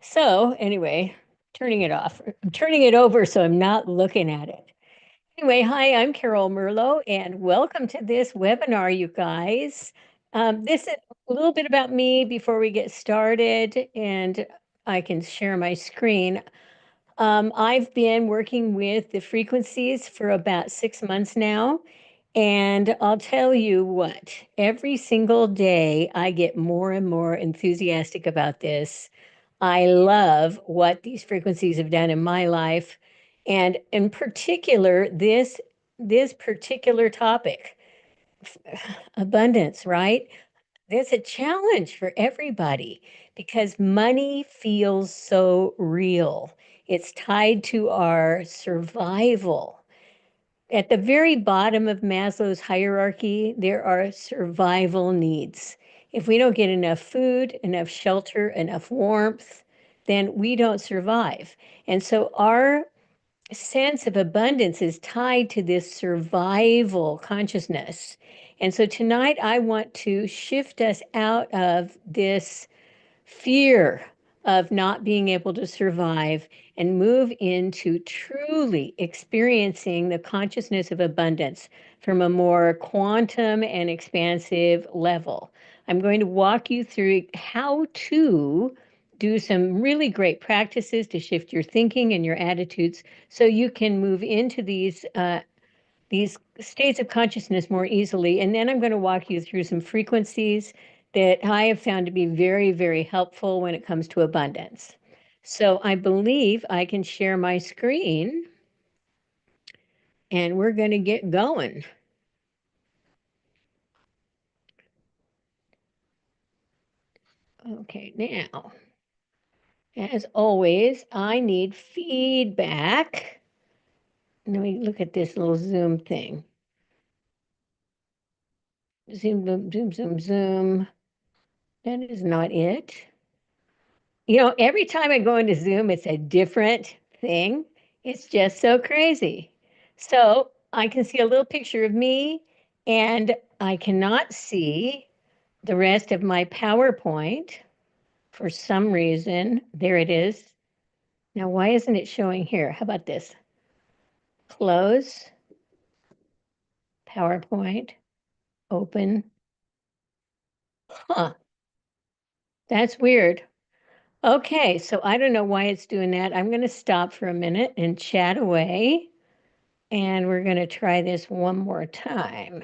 So anyway, turning it off. I'm turning it over so I'm not looking at it. Anyway, hi, I'm Carol Merlo, and welcome to this webinar, you guys. This is a little bit about me before we get started, and I can share my screen. I've been working with the frequencies for about 6 months now, and I'll tell you what, every single day I get more and more enthusiastic about this. I love what these frequencies have done in my life, and in particular, this particular topic, abundance, right? There's a challenge for everybody because money feels so real. It's tied to our survival. At the very bottom of Maslow's hierarchy, there are survival needs. If we don't get enough food, enough shelter, enough warmth, then we don't survive. And so our sense of abundance is tied to this survival consciousness. And so tonight I want to shift us out of this fear of not being able to survive and move into truly experiencing the consciousness of abundance from a more quantum and expansive level. I'm going to walk you through how to do some really great practices to shift your thinking and your attitudes so you can move into these states of consciousness more easily. And then I'm going to walk you through some frequencies that I have found to be very, very helpful when it comes to abundance. So I believe I can share my screen and we're going to get going. Okay, now, as always, I need feedback. Let me look at this little Zoom thing. Zoom, zoom, zoom, zoom, zoom. That is not it. Every time I go into Zoom, it's a different thing. It's just so crazy. So I can see a little picture of me, and I cannot see the rest of my PowerPoint for some reason. There it is. Now, why isn't it showing here? How about this? Close, PowerPoint, open. Huh, that's weird. Okay, so I don't know why it's doing that. I'm going to stop for a minute and chat away. And we're going to try this one more time.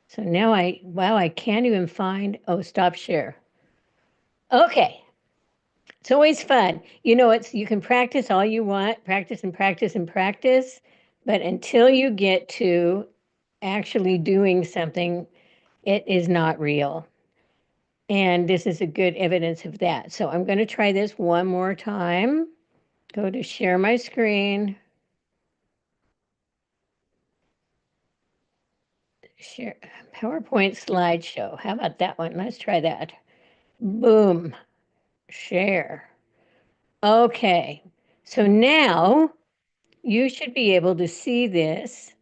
So now wow, I can't even find, oh, stop share. Okay. It's always fun. You can practice all you want, practice and practice and practice, but until you get to actually doing something, it is not real. And this is a good evidence of that. So I'm going to try this one more time. Go to share my screen. Share PowerPoint slideshow. How about that one? Let's try that. Boom. Share. Okay. So now you should be able to see this,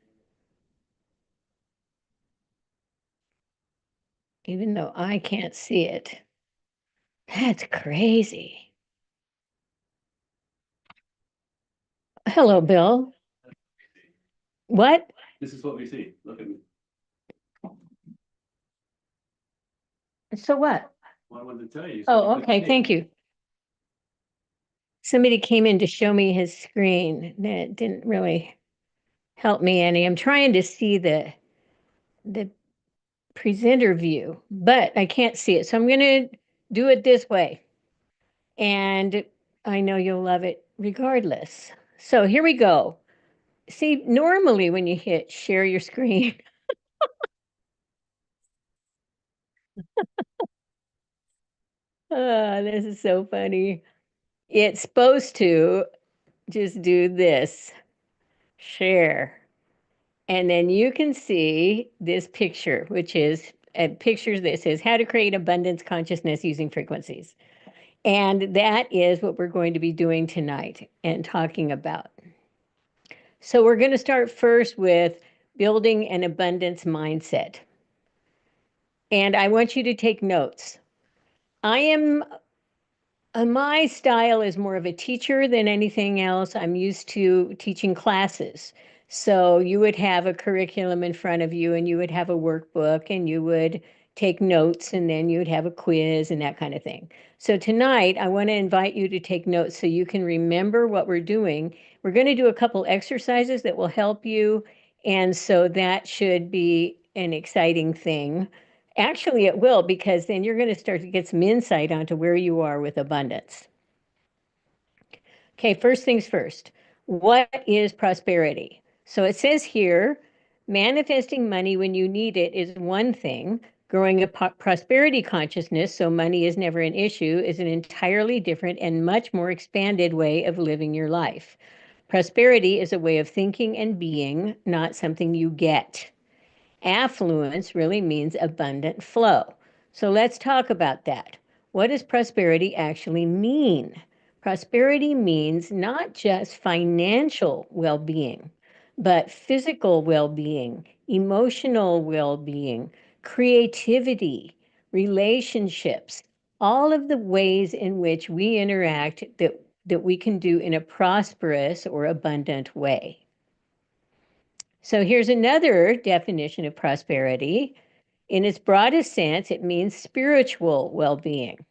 even though I can't see it. That's crazy. Hello, Bill. What? This is what we see. Look at me. So what? Well, I wanted to tell you. Oh, okay. Thank you. Somebody came in to show me his screen. That didn't really help me any. I'm trying to see the presenter view, but I can't see it. So I'm going to do it this way. And I know you'll love it regardless. So here we go. See, normally when you hit share your screen, this is so funny. It's supposed to just do this, share. And then you can see this picture, which is a picture that says how to create abundance consciousness using frequencies. And that is what we're going to be doing tonight and talking about. So we're going to start first with building an abundance mindset. And I want you to take notes. I am My style is more of a teacher than anything else. I'm used to teaching classes. So you would have a curriculum in front of you and you would have a workbook and you would take notes and then you'd have a quiz and that kind of thing. So tonight, I want to invite you to take notes so you can remember what we're doing. We're going to do a couple exercises that will help you. And so that should be an exciting thing. Actually, it will, because then you're going to start to get some insight onto where you are with abundance. Okay, first things first. What is prosperity? So it says here, manifesting money when you need it is one thing. Growing a prosperity consciousness, so money is never an issue, is an entirely different and much more expanded way of living your life. Prosperity is a way of thinking and being, not something you get. Affluence really means abundant flow. So let's talk about that. What does prosperity actually mean? Prosperity means not just financial well being, but physical well being, emotional well being, creativity, relationships, all of the ways in which we interact that we can do in a prosperous or abundant way. So here's another definition of prosperity. In its broadest sense, it means spiritual well being.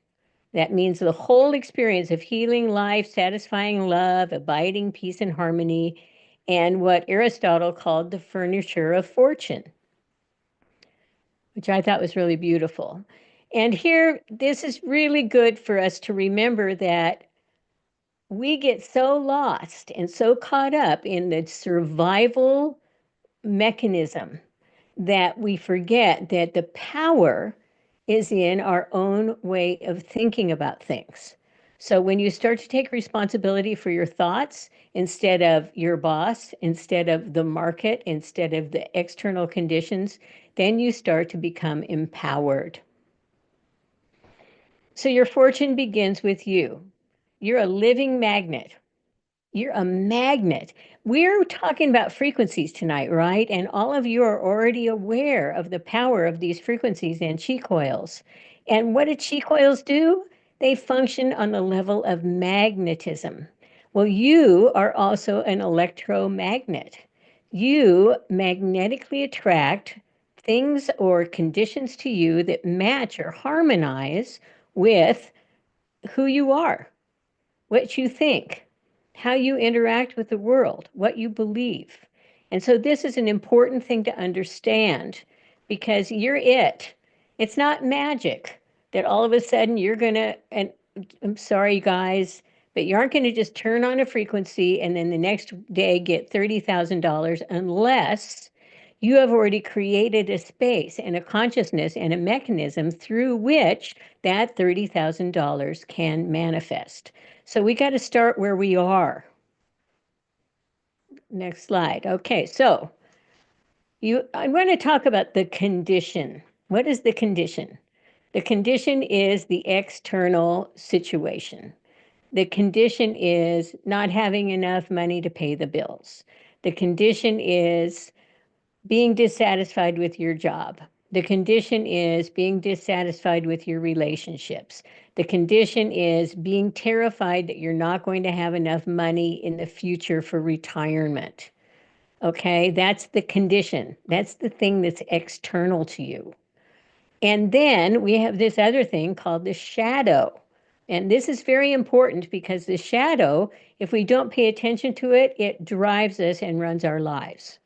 That means the whole experience of healing life, satisfying love, abiding peace and harmony, and what Aristotle called the furniture of fortune, which I thought was really beautiful. And here, this is really good for us to remember that we get so lost and so caught up in the survival mechanism that we forget that the power is in our own way of thinking about things. So when you start to take responsibility for your thoughts instead of your boss, instead of the market, instead of the external conditions, then you start to become empowered. So your fortune begins with you. You're a living magnet. You're a magnet. We're talking about frequencies tonight, right? And all of you are already aware of the power of these frequencies and chi coils. And what do chi coils do? They function on the level of magnetism. Well, you are also an electromagnet. You magnetically attract things or conditions to you that match or harmonize with who you are, what you think, how you interact with the world, what you believe. And so this is an important thing to understand because you're it. It's not magic that all of a sudden you're going to, and I'm sorry, guys, but you aren't going to just turn on a frequency and then the next day get $30,000 unless you have already created a space and a consciousness and a mechanism through which that $30,000 can manifest. So we got to start where we are. Next slide. Okay, so I'm going to talk about the condition. What is the condition? The condition is the external situation. The condition is not having enough money to pay the bills. The condition is being dissatisfied with your job. The condition is being dissatisfied with your relationships. The condition is being terrified that you're not going to have enough money in the future for retirement. Okay, that's the condition. That's the thing that's external to you. And then we have this other thing called the shadow. And this is very important because the shadow, if we don't pay attention to it, it drives us and runs our lives.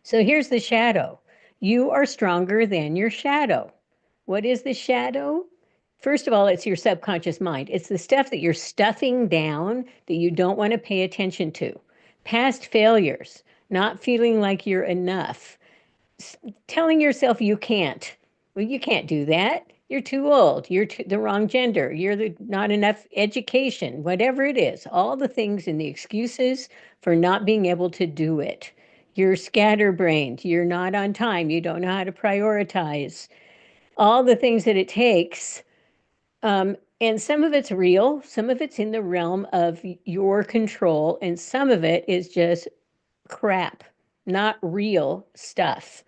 So here's the shadow. You are stronger than your shadow. What is the shadow? First of all, it's your subconscious mind. It's the stuff that you're stuffing down that you don't want to pay attention to. Past failures, not feeling like you're enough, telling yourself you can't. Well, you can't do that. You're too old. You're the wrong gender. Not enough education, whatever it is. All the things and the excuses for not being able to do it. You're scatterbrained. You're not on time. You don't know how to prioritize. All the things that it takes. And some of it's real. Some of it's in the realm of your control. And some of it is just crap, not real stuff.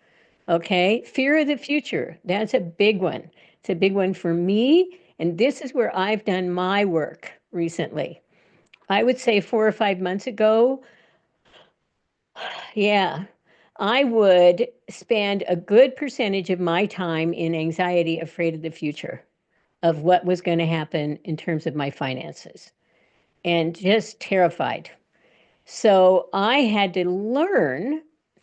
Okay. Fear of the future. That's a big one. It's a big one for me. And this is where I've done my work recently. I would say 4 or 5 months ago, yeah, I would spend a good percentage of my time in anxiety, afraid of the future, of what was going to happen in terms of my finances, and just terrified. So I had to learn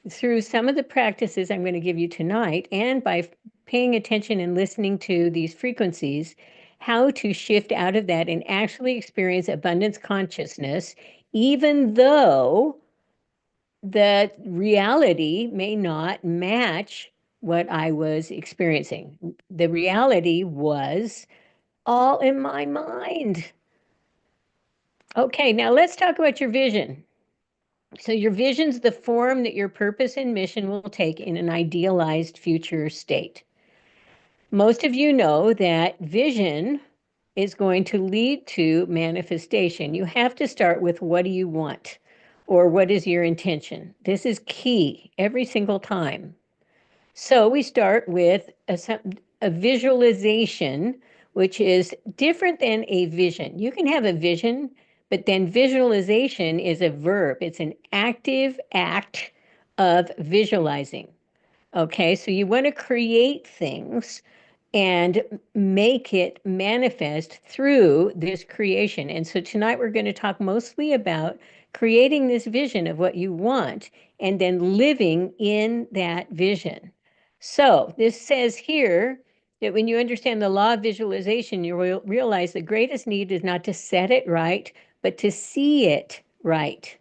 through some of the practices I'm going to give you tonight, and by paying attention and listening to these frequencies, how to shift out of that and actually experience abundance consciousness, even though the reality may not match what I was experiencing. The reality was all in my mind. Okay, now let's talk about your vision. So, your vision's the form that your purpose and mission will take in an idealized future state. Most of you know that vision is going to lead to manifestation. You have to start with what do you want or what is your intention? This is key every single time. So we start with a visualization, which is different than a vision. You can have a vision, but then visualization is a verb. It's an active act of visualizing. Okay, so you want to create things and make it manifest through this creation. And so tonight we're going to talk mostly about creating this vision of what you want and then living in that vision. So this says here that when you understand the law of visualization, you will realize the greatest need is not to set it right, but to see it right.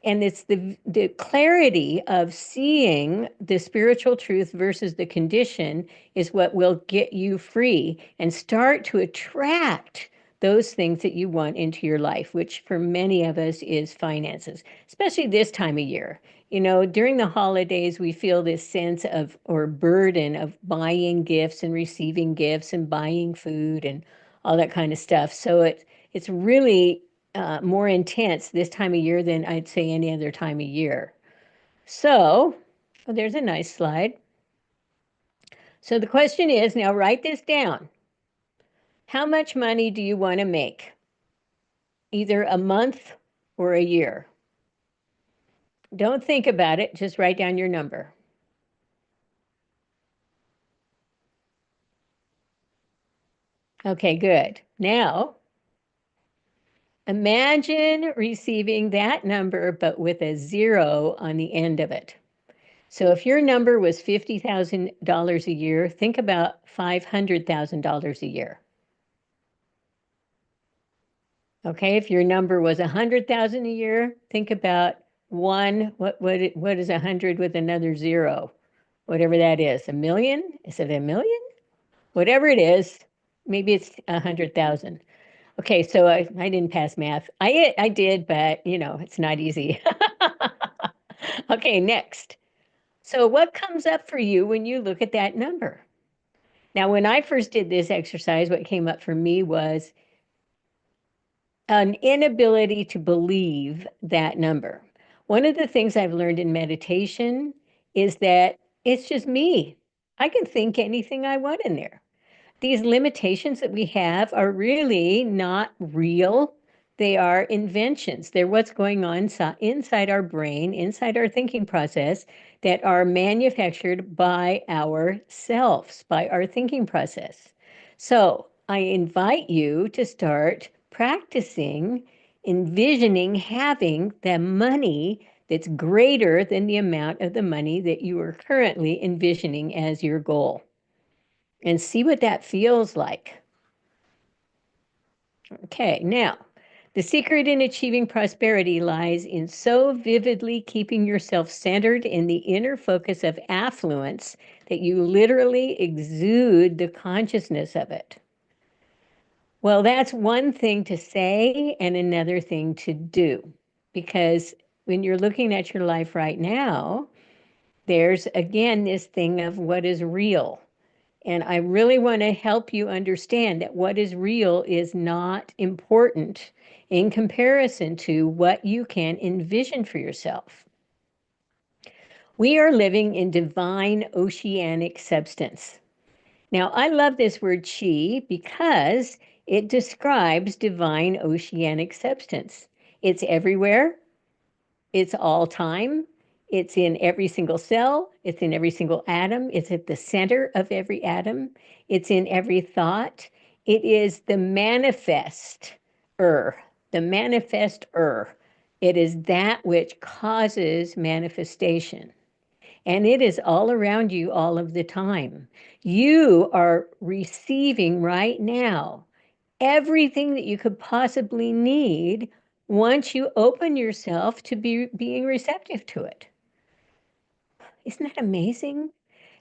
And it's the clarity of seeing the spiritual truth versus the condition is what will get you free and start to attract those things that you want into your life, which for many of us is finances, especially this time of year. You know, during the holidays, we feel this sense of or burden of buying gifts and receiving gifts and buying food and all that kind of stuff. So it's really more intense this time of year than I'd say any other time of year. So, well, there's a nice slide. So the question is, now write this down. How much money do you want to make? Either a month or a year. Don't think about it, just write down your number. Okay, good. Now, imagine receiving that number, but with a zero on the end of it. So if your number was $50,000 a year, think about $500,000 a year. Okay, if your number was 100,000 a year, think about what is 100 with another zero? Whatever that is. A million? Is it a million? Whatever it is, maybe it's 100,000. Okay, so I didn't pass math. I did, but you know, it's not easy. Okay, next. So what comes up for you when you look at that number? Now, when I first did this exercise, what came up for me was an inability to believe that number. One of the things I've learned in meditation is that it's just me. I can think anything I want in there. These limitations that we have are really not real. They are inventions. They're what's going on inside our brain, inside our thinking process, that are manufactured by ourselves, by our thinking process. So I invite you to start practicing envisioning having the money that's greater than the amount of the money that you are currently envisioning as your goal and see what that feels like. Okay, now, the secret in achieving prosperity lies in so vividly keeping yourself centered in the inner focus of affluence that you literally exude the consciousness of it. Well, that's one thing to say and another thing to do, because when you're looking at your life right now, there's again this thing of what is real. And I really want to help you understand that what is real is not important in comparison to what you can envision for yourself. We are living in divine oceanic substance. Now, I love this word chi because it describes divine oceanic substance. It's everywhere, it's all time, it's in every single cell, it's in every single atom, it's at the center of every atom, it's in every thought. It is er, the manifest-er. It is that which causes manifestation. And it is all around you all of the time. You are receiving right now everything that you could possibly need once you open yourself to being receptive to it. Isn't that amazing?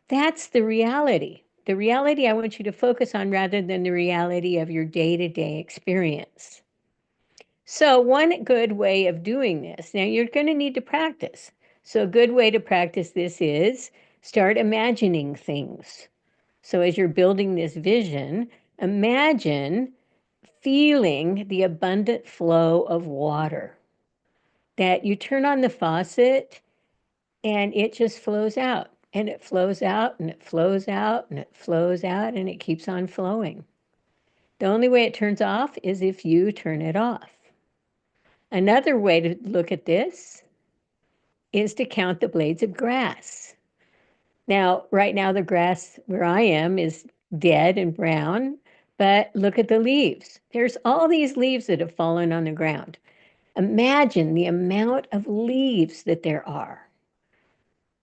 That's the reality. The reality I want you to focus on rather than the reality of your day-to-day experience. So one good way of doing this, now you're going to need to practice. So a good way to practice this is start imagining things. So as you're building this vision, imagine feeling the abundant flow of water, that you turn on the faucet and it just flows out and it flows out and it flows out and it flows out and it keeps on flowing. The only way it turns off is if you turn it off. Another way to look at this is to count the blades of grass. Now, right now, the grass where I am is dead and brown, but look at the leaves. There's all these leaves that have fallen on the ground. Imagine the amount of leaves that there are.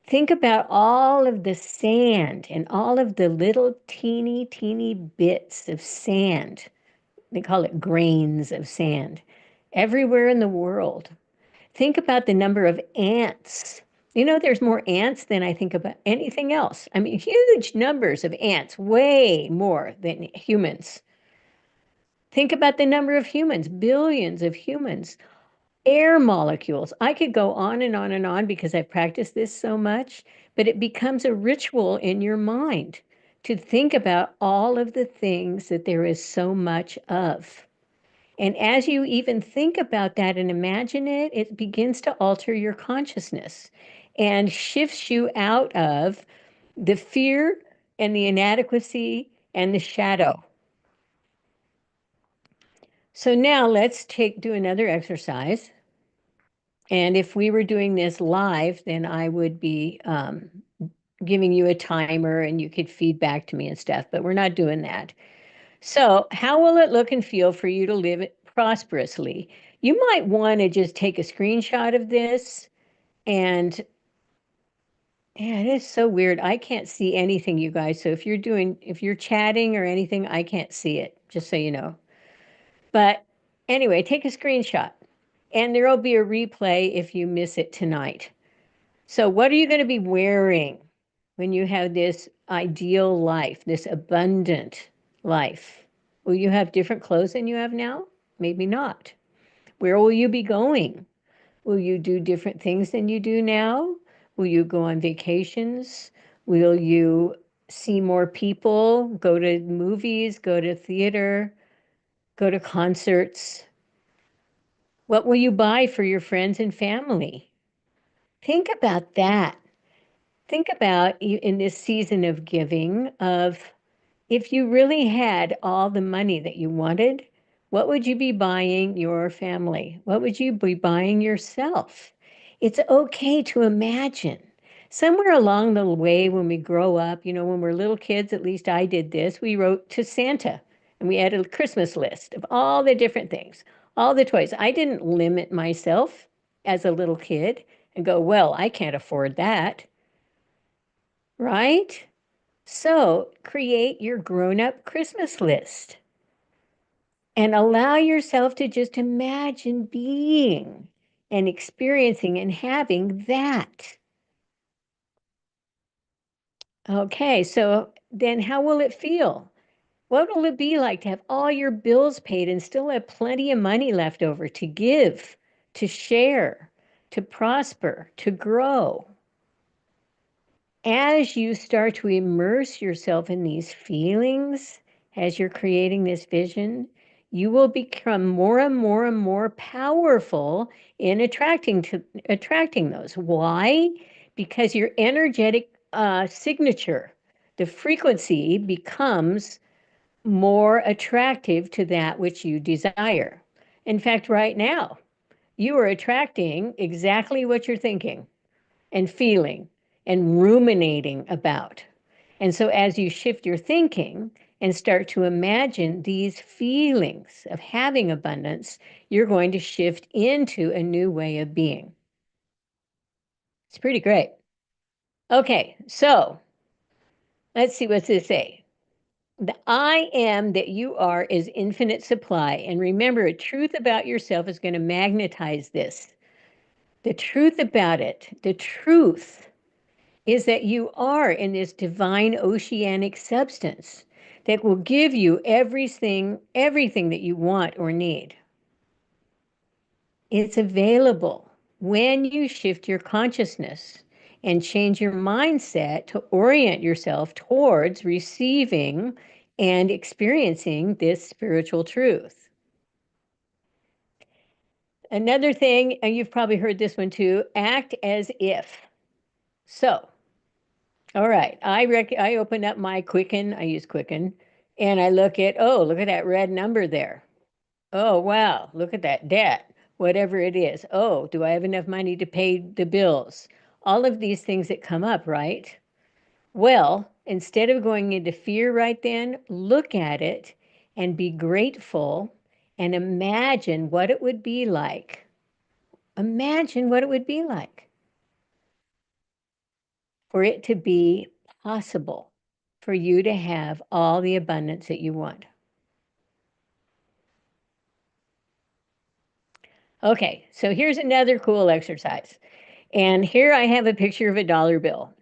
Think about all of the sand and all of the little teeny bits of sand. They call it grains of sand everywhere in the world. Think about the number of ants. You know, there's more ants than I think about anything else. I mean, huge numbers of ants, way more than humans. Think about the number of humans, billions of humans, air molecules. I could go on and on and on because I've practiced this so much, but it becomes a ritual in your mind to think about all of the things that there is so much of. And as you even think about that and imagine it, it begins to alter your consciousness and shifts you out of the fear and the inadequacy and the shadow. So now let's do another exercise. And if we were doing this live, then I would be giving you a timer and you could feed back to me and stuff, but we're not doing that. So, how will it look and feel for you to live it prosperously? You might want to just take a screenshot of this and yeah, it is so weird. I can't see anything, you guys. So if you're chatting or anything, I can't see it, just so you know. But anyway, take a screenshot and there will be a replay if you miss it tonight. So, what are you going to be wearing when you have this ideal life, this abundant life? Will you have different clothes than you have now? Maybe not. Where will you be going? Will you do different things than you do now? Will you go on vacations? Will you see more people, go to movies, go to theater, go to concerts? What will you buy for your friends and family? Think about that. Think about in this season of giving of if you really had all the money that you wanted, what would you be buying your family? What would you be buying yourself? It's okay to imagine. Somewhere along the way when we grow up, you know, when we're little kids, at least I did this, we wrote to Santa and we had a Christmas list of all the different things, all the toys. I didn't limit myself as a little kid and go, well, I can't afford that, right? So create your grown-up Christmas list and allow yourself to just imagine being and experiencing and having that. Okay, so then how will it feel? What will it be like to have all your bills paid and still have plenty of money left over to give, to share, to prosper, to grow? As you start to immerse yourself in these feelings, as you're creating this vision, you will become more and more and more powerful in attracting those. Why? Because your energetic signature, the frequency becomes more attractive to that which you desire. In fact, right now, you are attracting exactly what you're thinking and feeling and ruminating about. And so, as you shift your thinking and start to imagine these feelings of having abundance, you're going to shift into a new way of being. It's pretty great. Okay, so let's see what's this say. The I am that you are is infinite supply. And remember, a truth about yourself is going to magnetize this. The truth about it, the truth is that you are in this divine oceanic substance that will give you everything that you want or need. It's available when you shift your consciousness and change your mindset to orient yourself towards receiving and experiencing this spiritual truth. Another thing, and you've probably heard this one too, act as if. So, all right, I open up my Quicken, I use Quicken, and I look at, oh, look at that red number there. Oh, wow, look at that debt, whatever it is. Oh, do I have enough money to pay the bills? All of these things that come up, right? Well, instead of going into fear right then, look at it and be grateful and imagine what it would be like. Imagine what it would be like for it to be possible for you to have all the abundance that you want. Okay, so here's another cool exercise. And here I have a picture of a dollar bill.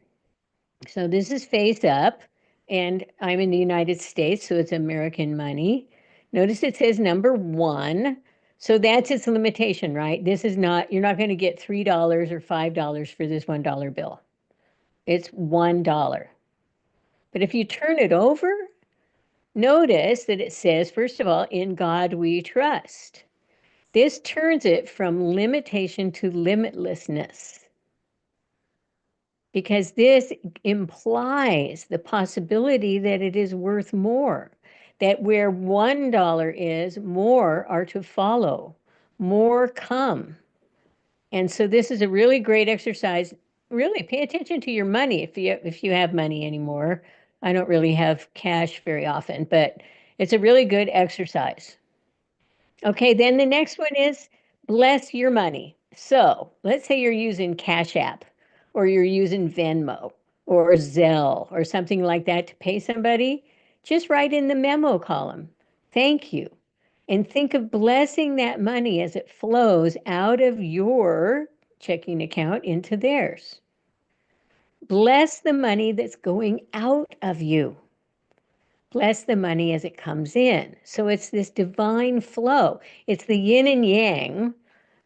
So this is face up, and I'm in the United States, so it's American money. Notice it says number one. So that's its limitation, right? This is not, you're not going to get $3 or $5 for this $1 bill. It's $1. But if you turn it over, notice that it says, first of all, in God we trust. This turns it from limitation to limitlessness, because this implies the possibility that it is worth more, that where $1 is, more are to follow, more come. And so this is a really great exercise. Really pay attention to your money if you have money anymore. I don't really have cash very often, but it's a really good exercise. Okay, then the next one is bless your money. So let's say you're using Cash App or you're using Venmo or Zelle or something like that to pay somebody. Just write in the memo column, thank you. And think of blessing that money as it flows out of your checking account into theirs. Bless the money that's going out of you. Bless the money as it comes in. So it's this divine flow. It's the yin and yang.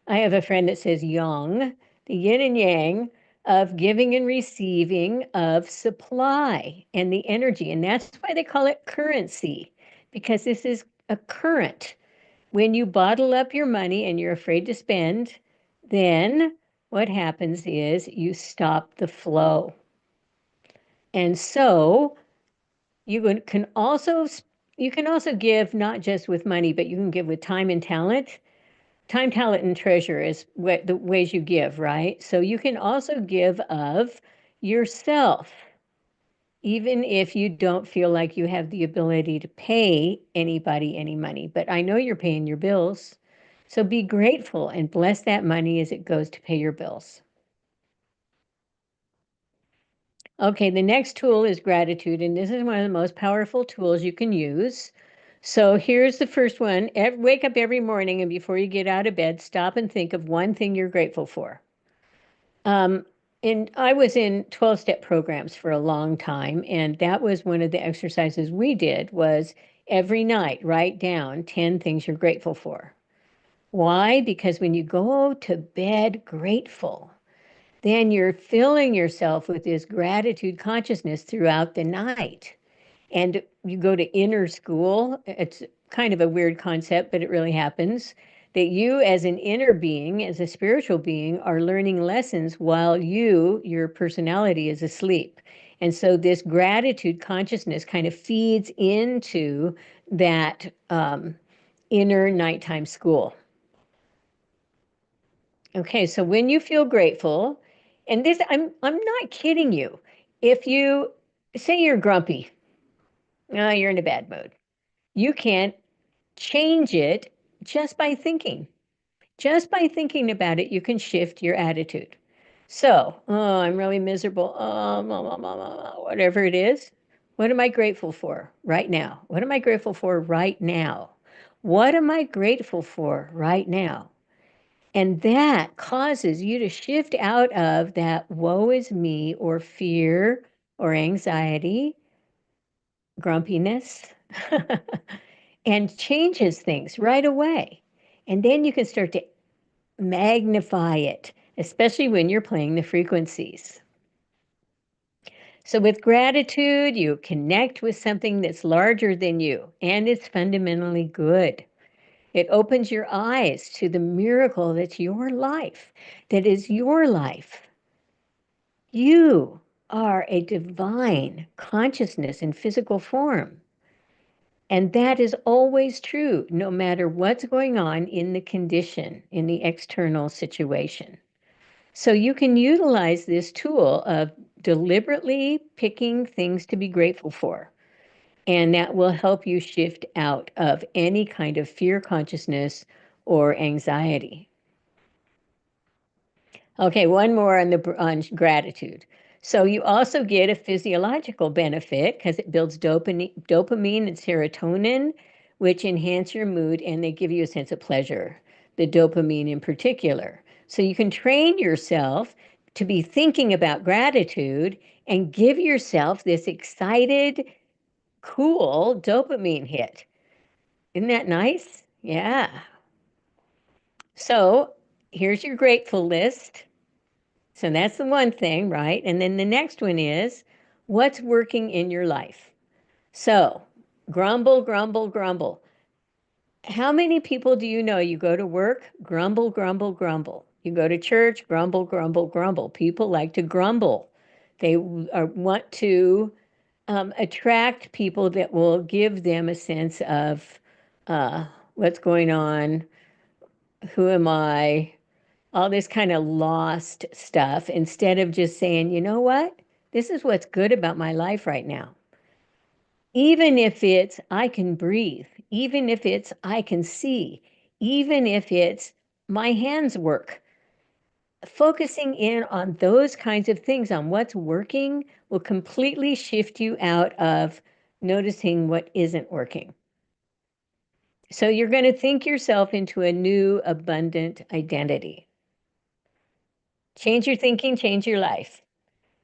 I have a friend that says yang, the yin and yang of giving and receiving, of supply and the energy. And that's why they call it currency, because this is a current. When you bottle up your money and you're afraid to spend, then what happens is you stop the flow. And so you can also give not just with money, but you can give with time and talent. Time, talent, and treasure is what the ways you give, right? So you can also give of yourself, even if you don't feel like you have the ability to pay anybody any money. But I know you're paying your bills. So be grateful and bless that money as it goes to pay your bills. Okay, the next tool is gratitude, and this is one of the most powerful tools you can use. So here's the first one. Wake up every morning, and before you get out of bed, stop and think of one thing you're grateful for. Um, and I was in 12-step programs for a long time, and that was one of the exercises we did was every night write down 10 things you're grateful for. Why? Because when you go to bed grateful, then you're filling yourself with this gratitude consciousness throughout the night. And you go to inner school. It's kind of a weird concept, but it really happens. That you, as an inner being, as a spiritual being, are learning lessons while your personality is asleep. And so this gratitude consciousness kind of feeds into that inner nighttime school. Okay, so when you feel grateful, and this, I'm not kidding you. If you say you're grumpy, you're in a bad mood, you can change it just by thinking. Just by thinking about it, you can shift your attitude. So, oh, I'm really miserable. Oh, whatever it is. What am I grateful for right now? What am I grateful for right now? What am I grateful for right now? And that causes you to shift out of that woe is me or fear or anxiety, grumpiness, and changes things right away. And then you can start to magnify it, especially when you're playing the frequencies. So, with gratitude, you connect with something that's larger than you and it's fundamentally good. It opens your eyes to the miracle that's your life, that is your life. You are a divine consciousness in physical form. And that is always true, no matter what's going on in the condition, in the external situation. So you can utilize this tool of deliberately picking things to be grateful for. And that will help you shift out of any kind of fear consciousness or anxiety. Okay, one more on gratitude. So you also get a physiological benefit because it builds dopamine and serotonin, which enhance your mood and they give you a sense of pleasure, the dopamine in particular. So you can train yourself to be thinking about gratitude and give yourself this excited, cool dopamine hit. Isn't that nice? Yeah. So here's your grateful list. So that's the one thing, right? And then the next one is what's working in your life? So grumble, grumble, grumble. How many people do you know you go to work, grumble, grumble, grumble? You go to church, grumble, grumble, grumble. People like to grumble. They want to attract people that will give them a sense of what's going on, who am I, all this kind of lost stuff instead of just saying, you know what? This is what's good about my life right now. Even if it's I can breathe, even if it's I can see, even if it's my hands work. Focusing in on those kinds of things, on what's working, will completely shift you out of noticing what isn't working. So you're going to think yourself into a new abundant identity. Change your thinking, change your life.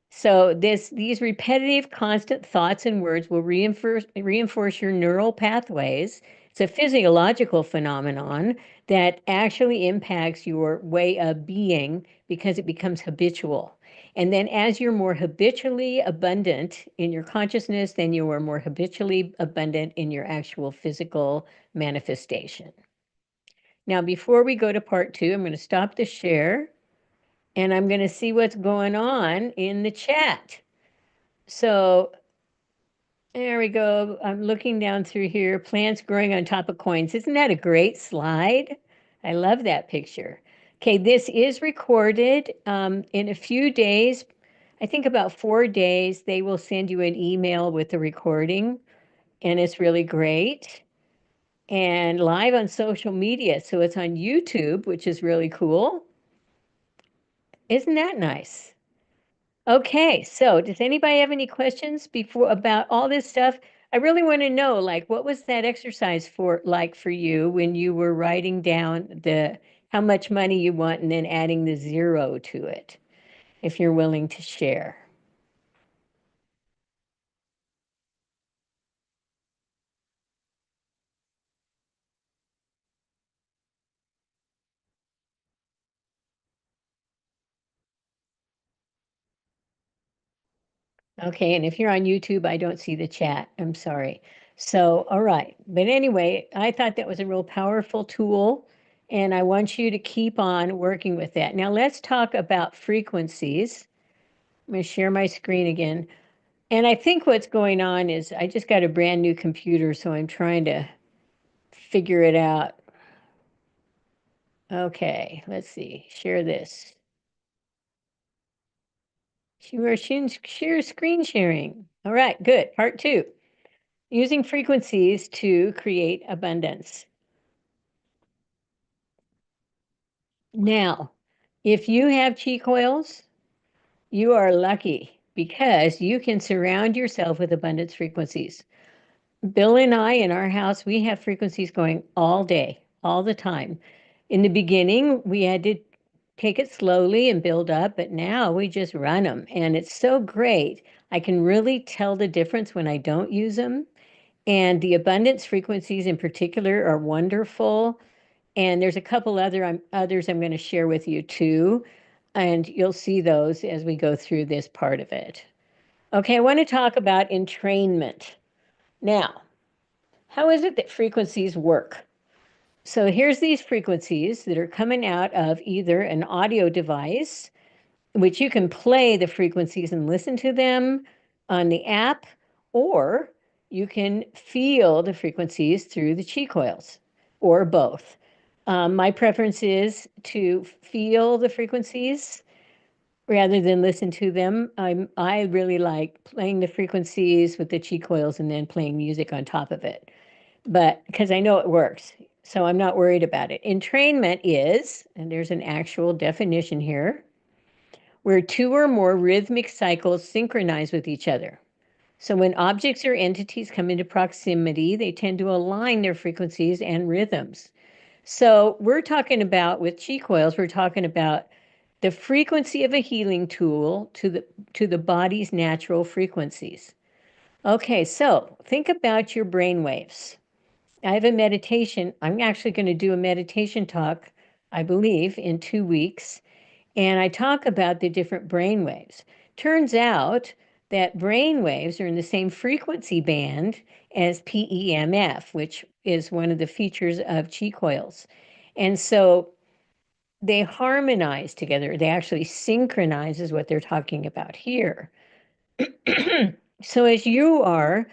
So these repetitive, constant thoughts and words will reinforce your neural pathways. It's a physiological phenomenon that actually impacts your way of being because it becomes habitual. And then as you're more habitually abundant in your consciousness, then you are more habitually abundant in your actual physical manifestation. Now, before we go to part two, I'm going to stop the share and I'm going to see what's going on in the chat. So there we go. I'm looking down through here. Plants growing on top of coins. Isn't that a great slide? I love that picture. Okay, this is recorded in a few days. I think about 4 days, they will send you an email with the recording, and it's really great. And live on social media. So it's on YouTube, which is really cool. Isn't that nice? Okay, so does anybody have any questions before about all this stuff? I really want to know, like, what was that exercise for like for you when you were writing down the how much money you want and then adding the zero to it, if you're willing to share. Okay, and if you're on YouTube, I don't see the chat. I'm sorry. So, all right. But anyway, I thought that was a real powerful tool, and I want you to keep on working with that. Now, let's talk about frequencies. I'm going to share my screen again. And I think what's going on is I just got a brand new computer, so I'm trying to figure it out. Okay, let's see. Share this. Share screen sharing. All right, good. Part two. Using frequencies to create abundance. Now, if you have chi coils, you are lucky because you can surround yourself with abundance frequencies. Bill and I in our house, we have frequencies going all day, all the time. In the beginning, we had to take it slowly and build up, but now we just run them. And it's so great. I can really tell the difference when I don't use them. And the abundance frequencies in particular are wonderful. And there's a couple others I'm going to share with you too. And you'll see those as we go through this part of it. Okay, I want to talk about entrainment. Now, how is it that frequencies work? So here's these frequencies that are coming out of either an audio device, which you can play the frequencies and listen to them on the app, or you can feel the frequencies through the chi coils, or both. My preference is to feel the frequencies rather than listen to them. I really like playing the frequencies with the chi coils and then playing music on top of it, but because I know it works. So I'm not worried about it. Entrainment is, and there's an actual definition here, where two or more rhythmic cycles synchronize with each other. So when objects or entities come into proximity, they tend to align their frequencies and rhythms. So we're talking about with chi coils, we're talking about the frequency of a healing tool to the body's natural frequencies. Okay, so think about your brain waves. I have a meditation. I'm actually going to do a meditation talk, I believe, in 2 weeks. And I talk about the different brain waves. Turns out that brain waves are in the same frequency band as PEMF, which is one of the features of chi coils. And so they harmonize together. They actually synchronize, is what they're talking about here. So as you are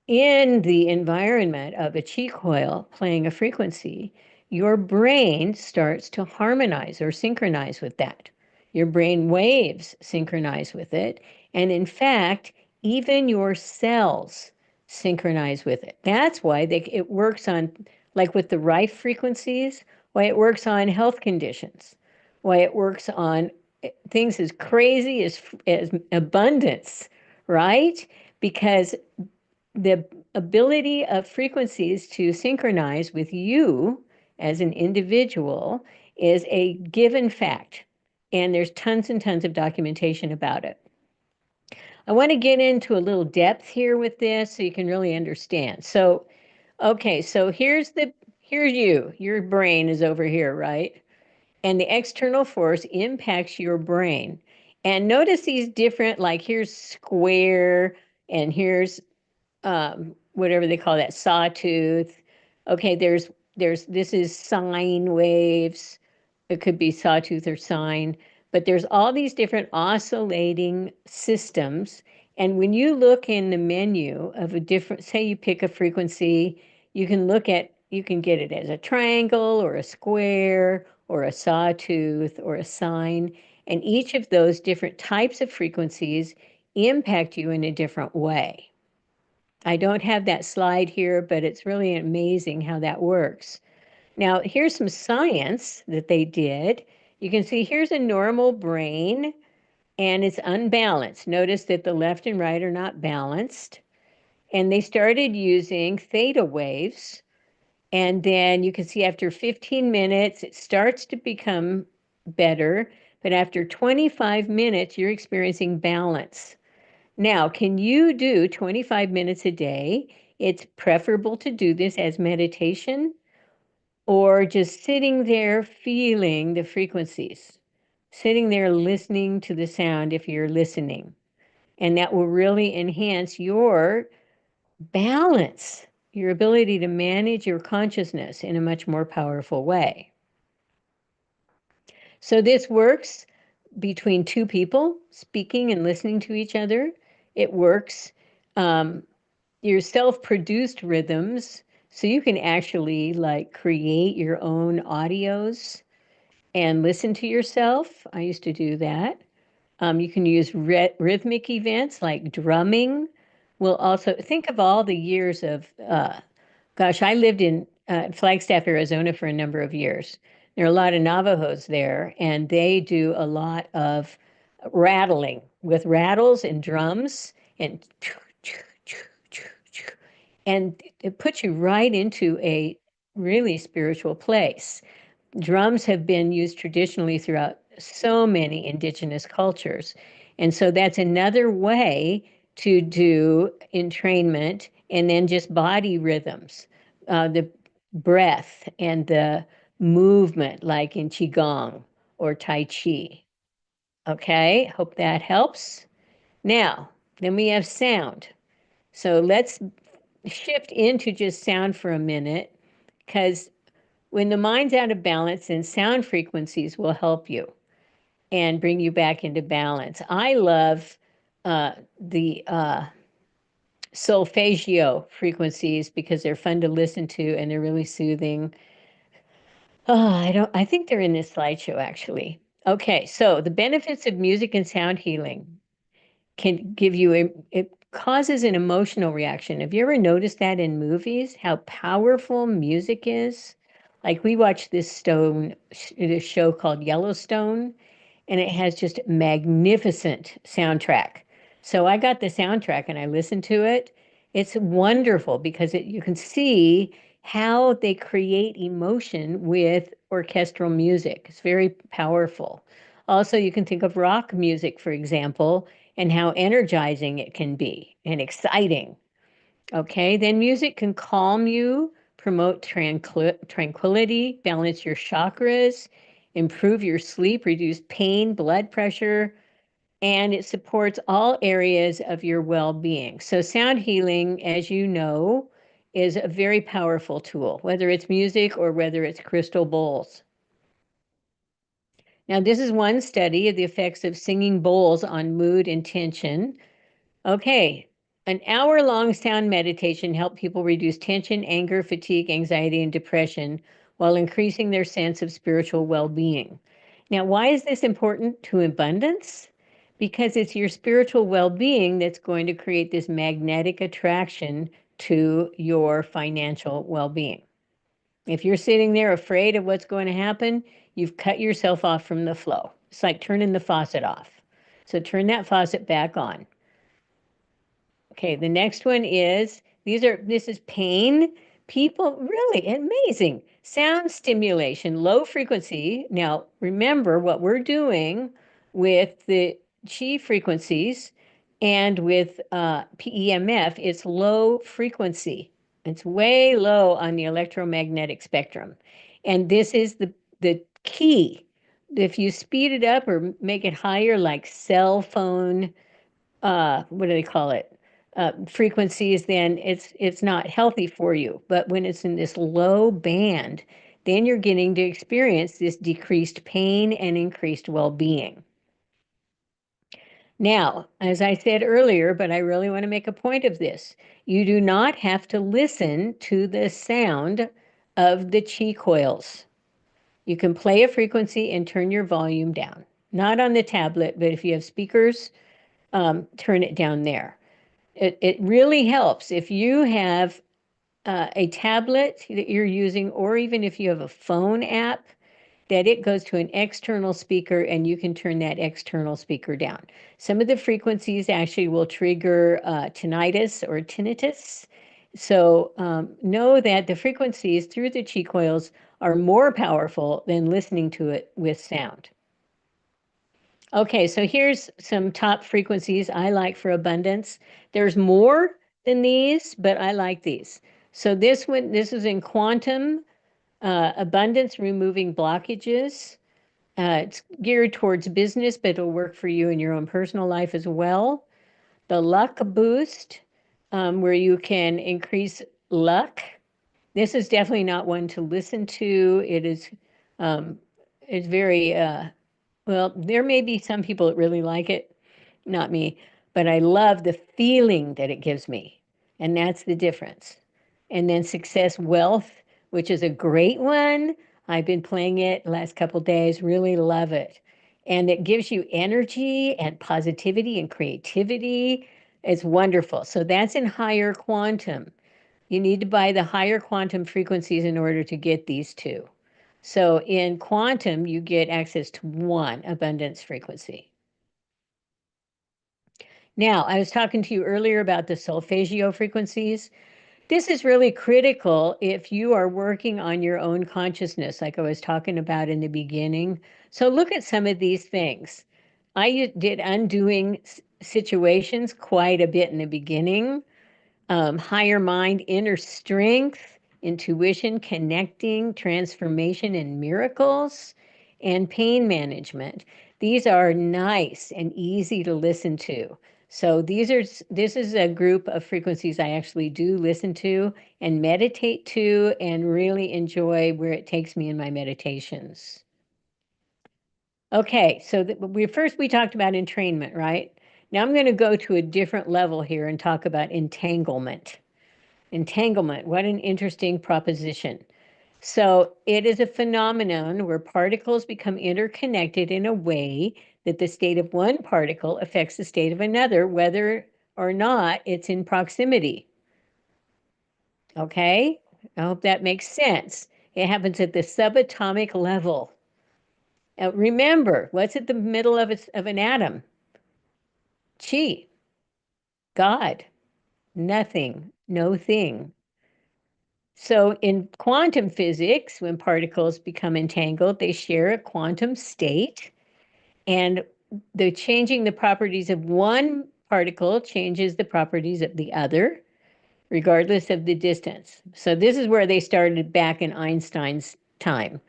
in the environment of a chi coil playing a frequency, your brain starts to harmonize or synchronize with that. Your brain waves synchronize with it. And in fact, even your cells synchronize with it. That's why it works on, like with the Rife frequencies, why it works on health conditions, why it works on things as crazy as abundance, right? Because the ability of frequencies to synchronize with you as an individual is a given fact. And there's tons and tons of documentation about it. I want to get into a little depth here with this so you can really understand. So, okay, so here's you. Your brain is over here, right? And the external force impacts your brain. And notice these different, like here's square and here's whatever they call that, sawtooth. Okay, there's this is sine waves. It could be sawtooth or sine, but there's all these different oscillating systems. And when you look in the menu of a different, say you pick a frequency, you can get it as a triangle or a square or a sawtooth or a sine. And each of those different types of frequencies impact you in a different way. I don't have that slide here, but it's really amazing how that works. Now, here's some science that they did. You can see here's a normal brain and it's unbalanced. Notice that the left and right are not balanced. And they started using theta waves. And then you can see after 15 minutes, it starts to become better. But after 25 minutes, you're experiencing balance. Now, can you do 25 minutes a day? It's preferable to do this as meditation or just sitting there feeling the frequencies, sitting there listening to the sound if you're listening. And that will really enhance your balance, your ability to manage your consciousness in a much more powerful way. So this works between two people speaking and listening to each other. It works. Um, your self-produced rhythms, so you can actually like create your own audios and listen to yourself. I used to do that. You can use rhythmic events like drumming. Will also think of all the years of, gosh, I lived in Flagstaff, Arizona for a number of years. There are a lot of Navajos there, and they do a lot of rattling with rattles and drums and and it puts you right into a really spiritual place. Drums have been used traditionally throughout so many indigenous cultures. And so that's another way to do entrainment and then just body rhythms, the breath and the movement, like in Qigong or Tai Chi. Okay, hope that helps. Now, then we have sound. So let's shift into just sound for a minute, because when the mind's out of balance, then sound frequencies will help you and bring you back into balance. I love the solfeggio frequencies because they're fun to listen to and they're really soothing. Oh, I think they're in this slideshow actually. Okay, so the benefits of music and sound healing can give you it causes an emotional reaction. Have you ever noticed that in movies, how powerful music is? Like we watched this show called Yellowstone, and it has just magnificent soundtrack. So I got the soundtrack and I listened to it. It's wonderful because you can see how they create emotion with orchestral music. It's very powerful. Also, you can think of rock music, for example, and how energizing it can be and exciting. Okay, then music can calm you, promote tranquility, balance your chakras, improve your sleep, reduce pain, blood pressure, and it supports all areas of your well-being. So sound healing, as you know, is a very powerful tool, whether it's music or whether it's crystal bowls. Now, this is one study of the effects of singing bowls on mood and tension. Okay, an hour-long sound meditation helped people reduce tension, anger, fatigue, anxiety, and depression while increasing their sense of spiritual well-being. Now, why is this important to abundance? Because it's your spiritual well-being that's going to create this magnetic attraction to your financial well-being. If you're sitting there afraid of what's going to happen, you've cut yourself off from the flow. It's like turning the faucet off. So turn that faucet back on. Okay, the next one is this is pain. People really amazing. Sound stimulation, low frequency. Now, remember what we're doing with the chi frequencies and with PEMF, it's low frequency. It's way low on the electromagnetic spectrum. And this is the key. If you speed it up or make it higher, like cell phone what do they call it? Frequencies, then it's not healthy for you. But when it's in this low band, then you're getting to experience this decreased pain and increased well-being. Now, as I said earlier, but I really want to make a point of this, you do not have to listen to the sound of the chi coils. You can play a frequency and turn your volume down. Not on the tablet, but if you have speakers, turn it down there. It really helps if you have a tablet that you're using, or even if you have a phone app, that it goes to an external speaker and you can turn that external speaker down. Some of the frequencies actually will trigger tinnitus or tinnitus. So know that the frequencies through the chi coils are more powerful than listening to it with sound. Okay, so here's some top frequencies I like for abundance. There's more than these, but I like these. So this is in quantum abundance, removing blockages. It's geared towards business, but it'll work for you in your own personal life as well. The luck boost, where you can increase luck. This is definitely not one to listen to. Um, it's very, well, there may be some people that really like it, not me. but I love the feeling that it gives me. And that's the difference. And then Success Wealth, which is a great one. I've been playing it the last couple days, really love it. And it gives you energy and positivity and creativity. It's wonderful. So that's in higher quantum. You need to buy the higher quantum frequencies in order to get these two. So in quantum, you get access to one abundance frequency. Now, I was talking to you earlier about the solfeggio frequencies. This is really critical if you are working on your own consciousness, like I was talking about in the beginning. So look at some of these things. I did undoing situations quite a bit in the beginning. Higher mind, inner strength, intuition, connecting, transformation, and miracles, and pain management. These are nice and easy to listen to. So this is a group of frequencies I actually do listen to and meditate to and really enjoy where it takes me in my meditations. Okay, so we talked about entrainment, right? Now I'm going to go to a different level here and talk about entanglement. Entanglement, what an interesting proposition. So it is a phenomenon where particles become interconnected in a way that the state of one particle affects the state of another, whether or not it's in proximity. Okay, I hope that makes sense. It happens at the subatomic level. Now, remember, what's at the middle of an atom? Chi, God, nothing, no thing. So in quantum physics, when particles become entangled, they share a quantum state, and the changing the properties of one particle changes the properties of the other, regardless of the distance. So this is where they started back in Einstein's time,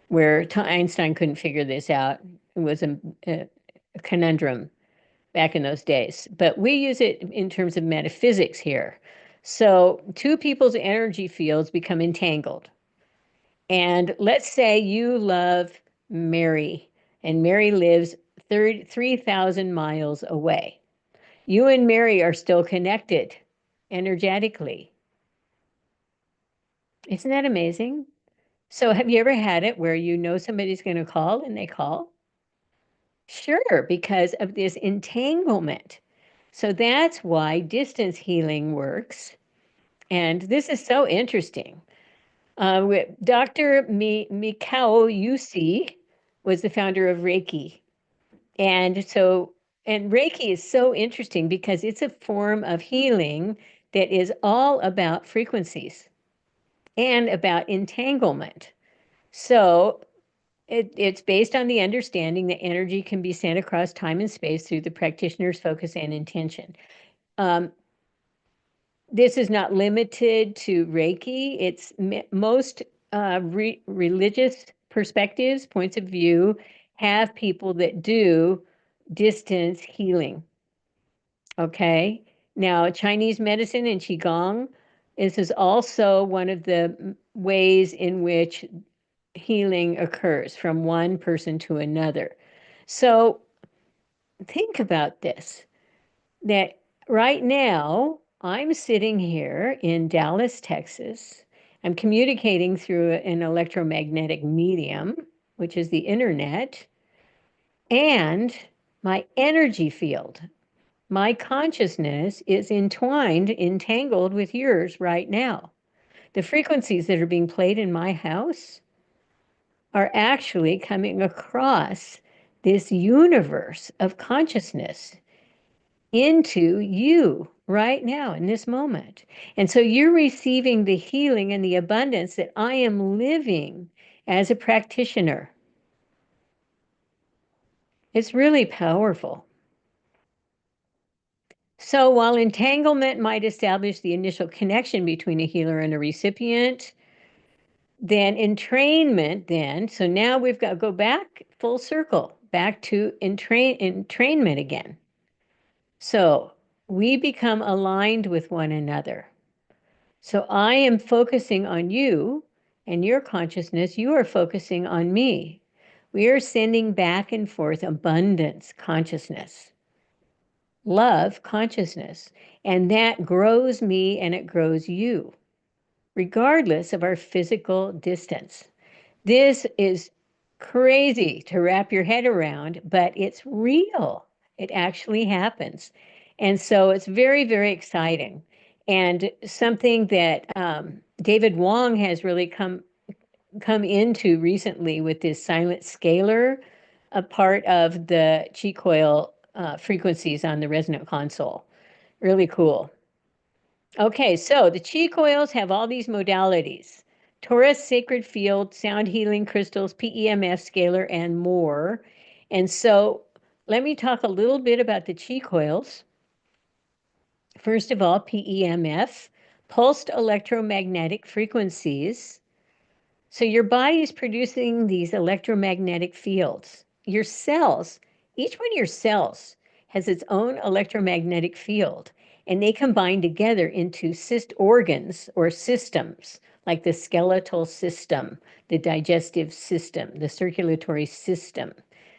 where Einstein couldn't figure this out. It was a conundrum back in those days. But we use it in terms of metaphysics here. So two people's energy fields become entangled. And let's say you love Mary, and Mary lives 3,000 miles away. You and Mary are still connected energetically. Isn't that amazing? So, have you ever had it where you know somebody's going to call and they call? Sure, because of this entanglement. So, that's why distance healing works. And this is so interesting. Dr. Mikao Yusi was the founder of Reiki. And Reiki is so interesting because it's a form of healing that is all about frequencies and about entanglement. So it's based on the understanding that energy can be sent across time and space through the practitioner's focus and intention. Um, this is not limited to Reiki. It's most religious perspectives, points of view, have people that do distance healing. Okay. Now, Chinese medicine and Qigong is also one of the ways in which healing occurs from one person to another. So think about this, that right now I'm sitting here in Dallas, Texas. I'm communicating through an electromagnetic medium, which is the internet, and my energy field, my consciousness is entwined, entangled with yours right now. The frequencies that are being played in my house are actually coming across this universe of consciousness into you right now in this moment. And so you're receiving the healing and the abundance that I am living as a practitioner. It's really powerful. So while entanglement might establish the initial connection between a healer and a recipient, then entrainment so now we've got to go back full circle, back to entrainment again. So we become aligned with one another. So I am focusing on you and your consciousness. You are focusing on me. We are sending back and forth abundance consciousness. love consciousness. And that grows me and it grows you, regardless of our physical distance. This is crazy to wrap your head around, but it's real. It actually happens. And so it's very, very exciting. And something that David Wong has really come into recently with this silent scalar, a part of the chi coil frequencies on the resonant console. Really cool. Okay, so the chi coils have all these modalities: Taurus, sacred field, sound healing crystals, PEMF, scalar, and more. And so let me talk a little bit about the chi coils. First of all, PEMF, pulsed electromagnetic frequencies. So your body is producing these electromagnetic fields. Your cells, each one of your cells has its own electromagnetic field, and they combine together into organs or systems, like the skeletal system, the digestive system, the circulatory system.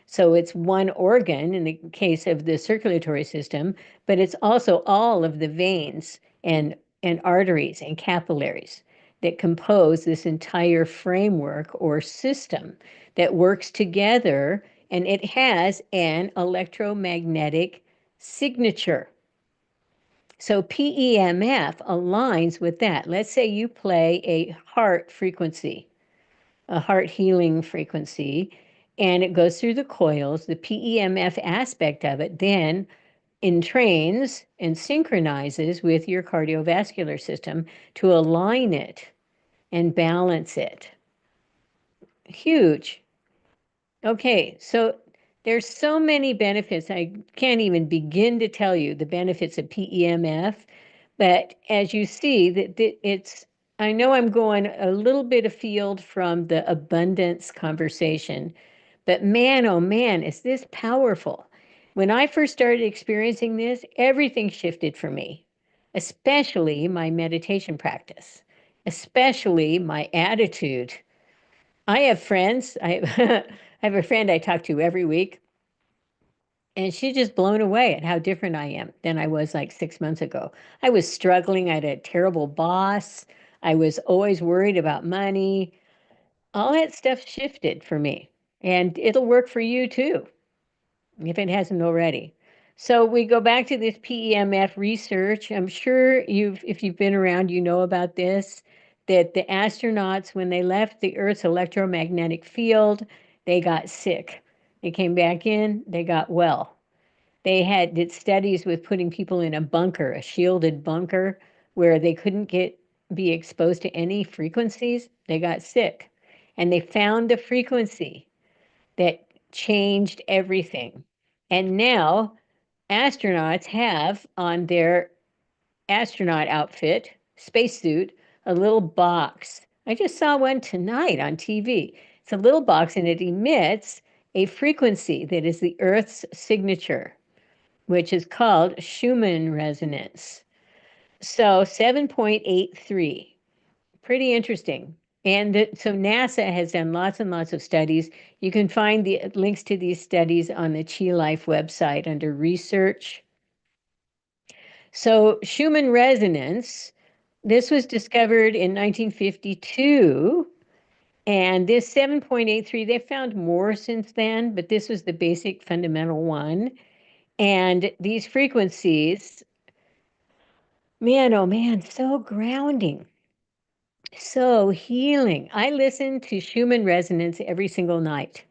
So it's one organ in the case of the circulatory system, but it's also all of the veins and arteries and capillaries that compose this entire framework or system that works together, and it has an electromagnetic signature. So PEMF aligns with that. Let's say you play a heart frequency, a heart healing frequency, and it goes through the coils. The PEMF aspect of it then entrains and synchronizes with your cardiovascular system to align it and balance it. Huge. Okay, so there's so many benefits. I can't even begin to tell you the benefits of PEMF, but as you see, that it's, I know I'm going a little bit afield from the abundance conversation, but man, oh man, is this powerful. When I first started experiencing this, everything shifted for me, especially my meditation practice, especially my attitude. I have friends. I have a friend I talk to every week, and she's just blown away at how different I am than I was like 6 months ago. I was struggling. I had a terrible boss. I was always worried about money. All that stuff shifted for me, and it'll work for you too, if it hasn't already. So we go back to this PEMF research. I'm sure if you've been around, you know about this, that the astronauts, when they left the Earth's electromagnetic field, they got sick. They came back in, they got well. They did studies with putting people in a bunker, a shielded bunker, where they couldn't be exposed to any frequencies. They got sick. And they found the frequency that changed everything. And now astronauts have on their astronaut outfit, spacesuit, a little box. I just saw one tonight on TV. It's a little box and it emits a frequency that is the Earth's signature, which is called Schumann resonance. So 7.83. Pretty interesting. And so NASA has done lots and lots of studies. You can find the links to these studies on the Chi Life website under research. So Schumann resonance, this was discovered in 1952. And this 7.83, they found more since then, but this was the basic fundamental one. And these frequencies, man, oh man, so grounding. So healing. I listen to Schumann resonance every single night.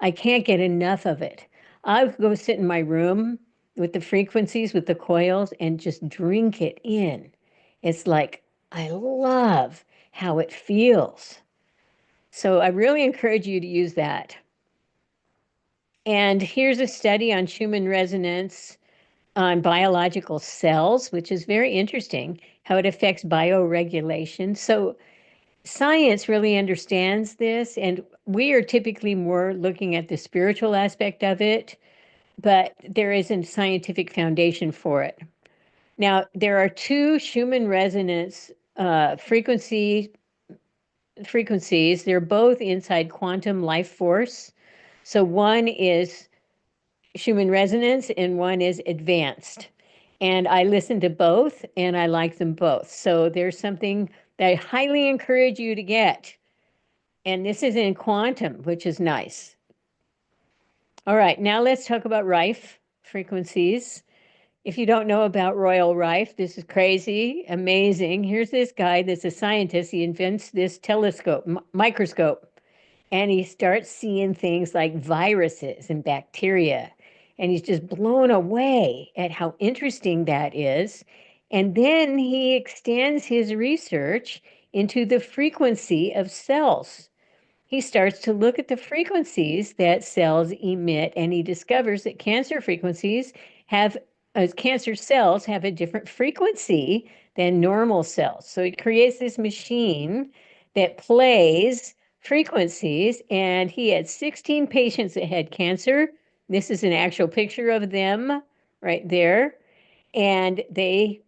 I can't get enough of it. I go sit in my room with the frequencies, with the coils, and just drink it in. It's like, I love how it feels. So I really encourage you to use that. And here's a study on Schumann resonance on biological cells, which is very interesting, how it affects bioregulation. So science really understands this, and we are typically more looking at the spiritual aspect of it, but there isn't scientific foundation for it. Now, there are two Schumann resonance frequencies. They're both inside quantum life force. So one is Schumann resonance and one is advanced. And I listen to both and I like them both. So there's something that I highly encourage you to get. And this is in quantum, which is nice. All right, now let's talk about Rife frequencies. If you don't know about Royal Rife, this is crazy, amazing. Here's this guy that's a scientist. He invents this telescope, microscope, and he starts seeing things like viruses and bacteria. And he's just blown away at how interesting that is. And then he extends his research into the frequency of cells. He starts to look at the frequencies that cells emit, and he discovers that cancer cells have a different frequency than normal cells. So he creates this machine that plays frequencies, and he had 16 patients that had cancer. This is an actual picture of them right there. And they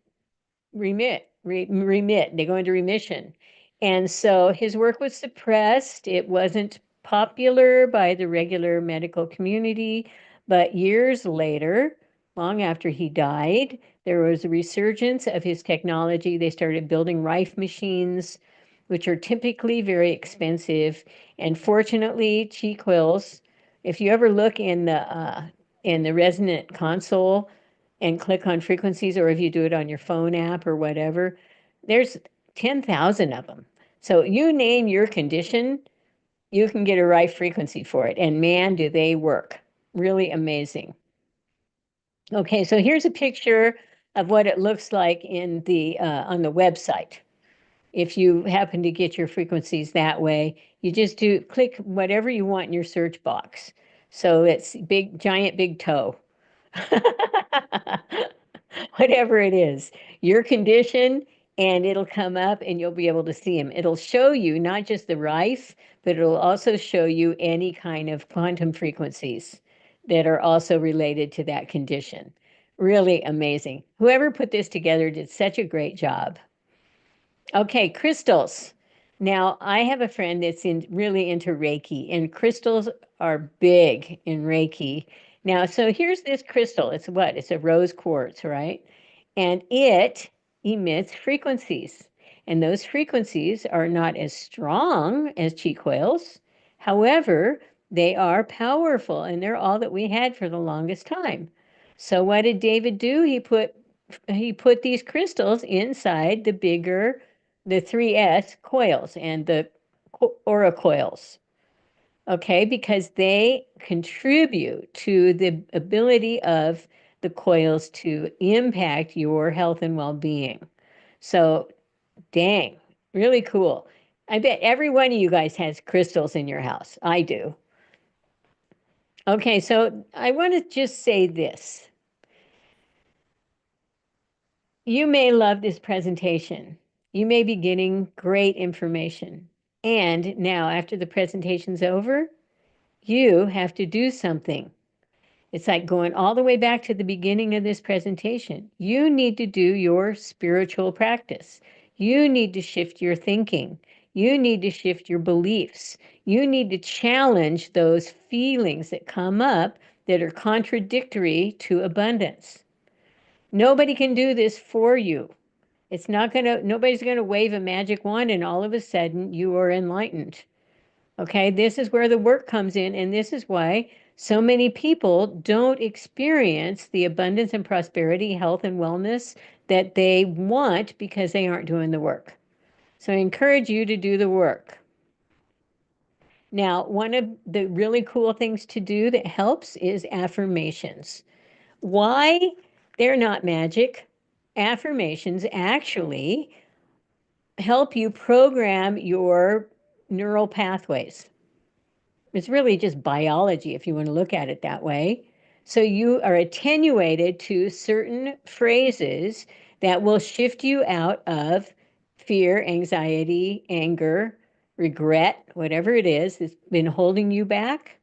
remit, they go into remission. And so his work was suppressed. It wasn't popular by the regular medical community, but years later, long after he died, there was a resurgence of his technology. They started building Rife machines, which are typically very expensive. And fortunately, cheek quills, if you ever look in the resonant console, and click on frequencies, or if you do it on your phone app or whatever, there's 10,000 of them. So you name your condition, you can get a right frequency for it. And man, do they work. Really amazing. Okay, so here's a picture of what it looks like in the on the website. If you happen to get your frequencies that way, you just click whatever you want in your search box. So it's big, giant, big toe. Whatever it is, your condition, and it'll come up and you'll be able to see them. It'll show you not just the rife, but it'll also show you any kind of quantum frequencies that are also related to that condition. Really amazing. Whoever put this together did such a great job. Okay, crystals. Now, I have a friend that's really into Reiki, and crystals are big in Reiki. Now, so here's this crystal. It's what? It's a rose quartz, right? And it emits frequencies. And those frequencies are not as strong as chi coils. However, they are powerful, and they're all that we had for the longest time. So what did David do? He put these crystals inside the 3S coils and the aura coils, okay, because they contribute to the ability of the coils to impact your health and well-being. So, dang, really cool. I bet every one of you guys has crystals in your house. I do. Okay, so I want to just say this. You may love this presentation. You may be getting great information. And now, after the presentation's over, you have to do something. It's like going all the way back to the beginning of this presentation. You need to do your spiritual practice. You need to shift your thinking. You need to shift your beliefs. You need to challenge those feelings that come up that are contradictory to abundance. Nobody can do this for you. Nobody's gonna wave a magic wand and all of a sudden you are enlightened. Okay, this is where the work comes in, and this is why so many people don't experience the abundance and prosperity, health and wellness that they want because they aren't doing the work. So I encourage you to do the work. Now, one of the really cool things to do that helps is affirmations. Why? They're not magic. Affirmations actually help you program your neural pathways. It's really just biology if you want to look at it that way. So you are attenuated to certain phrases that will shift you out of fear, anxiety, anger, regret, whatever it is that's been holding you back,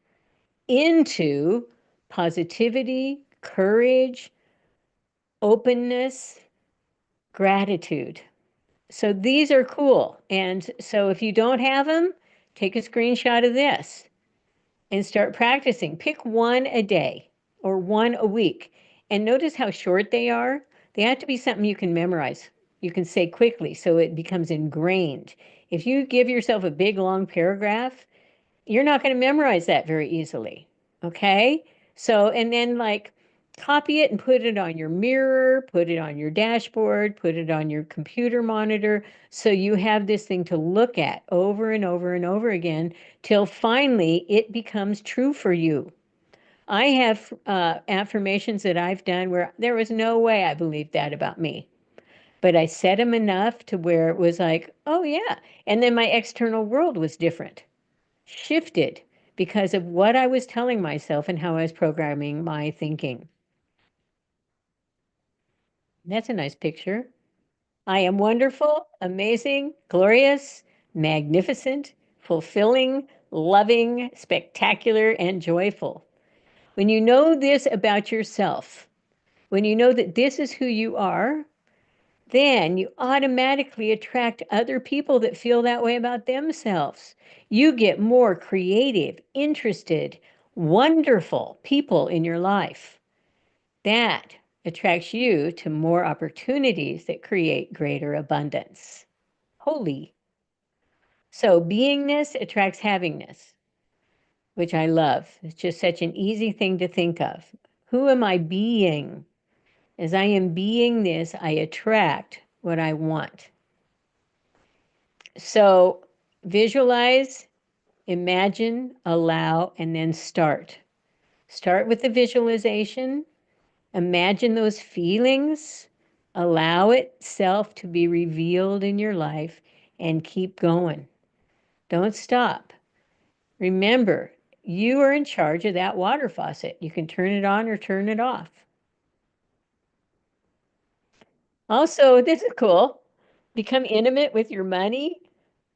into positivity, courage, openness, gratitude. So these are cool. And so if you don't have them, take a screenshot of this and start practicing. Pick one a day. or one a week. And notice how short they are. They have to be something you can memorize. You can say quickly so it becomes ingrained. If you give yourself a big long paragraph, you're not going to memorize that very easily. Okay? So, and then like copy it and put it on your mirror, put it on your dashboard, put it on your computer monitor. So you have this thing to look at over and over and over again till finally it becomes true for you. I have affirmations that I've done where there was no way I believed that about me. But I said them enough to where it was like, oh, yeah. And then my external world was different, shifted because of what I was telling myself and how I was programming my thinking. That's a nice picture. I am wonderful, amazing, glorious, magnificent, fulfilling, loving, spectacular, and joyful. When you know this about yourself, when you know that this is who you are, then you automatically attract other people that feel that way about themselves. You get more creative, interested, wonderful people in your life. That attracts you to more opportunities that create greater abundance. Holy. So, beingness attracts havingness, which I love. It's just such an easy thing to think of. Who am I being? As I am being this, I attract what I want. So visualize, imagine, allow, and then start. Start with the visualization, imagine those feelings, allow itself to be revealed in your life, and keep going. Don't stop. Remember, you are in charge of that water faucet. You can turn it on or turn it off. Also, this is cool. Become intimate with your money.